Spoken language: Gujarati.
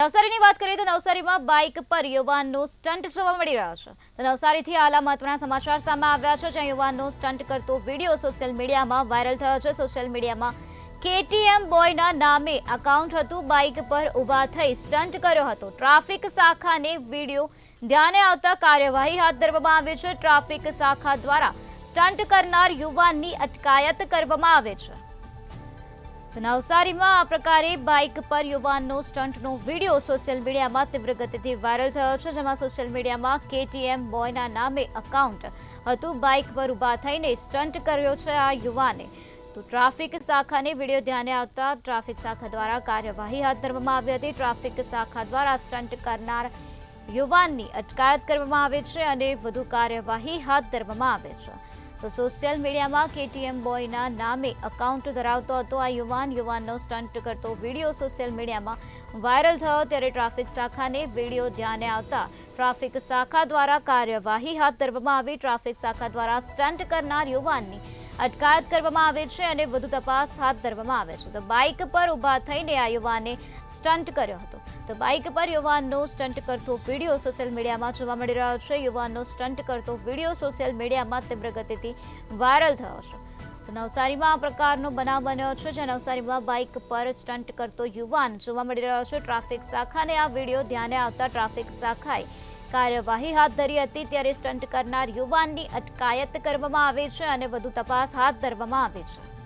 નવસારીની વાત કરીએ તો નવસારીમાં બાઇક પર યુવાનનો સ્ટન્ટ જોવા મળી રહ્યો છે. તો નવસારીથી હાલ મહત્વના સમાચાર સામે આવ્યા છે, જ્યાં યુવાનનો સ્ટન્ટ કરતો વિડીયો સોશિયલ મીડિયામાં વાયરલ થયો છે. સોશિયલ મીડિયામાં KTM બોયના નામે એકાઉન્ટ હતું. બાઇક પર ઊભા થઈ સ્ટન્ટ કર્યો હતો. ટ્રાફિક શાખાને વિડીયો ધ્યાને આવતા કાર્યવાહી હાથ ધરવામાં આવી છે. ટ્રાફિક શાખા દ્વારા સ્ટન્ટ કરનાર યુવાનની અટકાયત કરવામાં આવે છે. નવસારીમાં આ પ્રકારે બાઇક પર યુવાનનો સ્ટન્ટનો વિડીયો સોશિયલ મીડિયામાં તીવ્ર ગતિથી વાયરલ થયો છે, જેમાં સોશિયલ મીડિયામાં KTM બોયના નામે એકાઉન્ટ હતું. બાઇક પર ઊભા થઈને સ્ટન્ટ કર્યો છે આ યુવાને. તો ટ્રાફિક શાખાને વિડીયો ધ્યાને આવતા ટ્રાફિક શાખા દ્વારા કાર્યવાહી હાથ ધરવામાં આવી હતી. ટ્રાફિક શાખા દ્વારા સ્ટન્ટ કરનાર યુવાનની અટકાયત કરવામાં આવે છે અને વધુ કાર્યવાહી હાથ ધરવામાં આવે છે. તો સોશિયલ મીડિયામાં KTM બોયના નામે એકાઉન્ટ ધરાવતો હતો આ યુવાનનો સ્ટન્ટ કરતો વિડીયો સોશિયલ મીડિયામાં વાયરલ થયો, ત્યારે ટ્રાફિક શાખાને વિડીયો ધ્યાને આવતા ટ્રાફિક શાખા દ્વારા કાર્યવાહી હાથ ધરવામાં આવી. ટ્રાફિક શાખા દ્વારા સ્ટન્ટ કરનાર યુવાનની અટકાયત કરવામાં આવે છે અને વધુ તપાસ હાથ ધરવામાં આવે છે. તો બાઇક પર ઊભા થઈને આ યુવાને સ્ટન્ટ કર્યો હતો. તો બાઇક પર યુવાનનો સ્ટન્ટ કરતો વિડીયો સોશિયલ મીડિયામાં જોવા મળી રહ્યો છે. યુવાનનો સ્ટન્ટ કરતો વિડીયો સોશિયલ મીડિયામાં તીવ્ર ગતિથી વાયરલ થયો છે. તો નવસારીમાં આ પ્રકારનો બનાવ બન્યો છે, જ્યાં નવસારીમાં બાઇક પર સ્ટન્ટ કરતો યુવાન જોવા મળી રહ્યો છે. ટ્રાફિક શાખાને આ વિડીયો ધ્યાને આવતા ટ્રાફિક શાખાએ કાર્યવાહી હાથ ધરી હતી, ત્યારે સ્ટન્ટ કરનાર યુવાનની અટકાયત કરવામાં આવી છે અને વધુ તપાસ હાથ ધરવામાં આવી છે.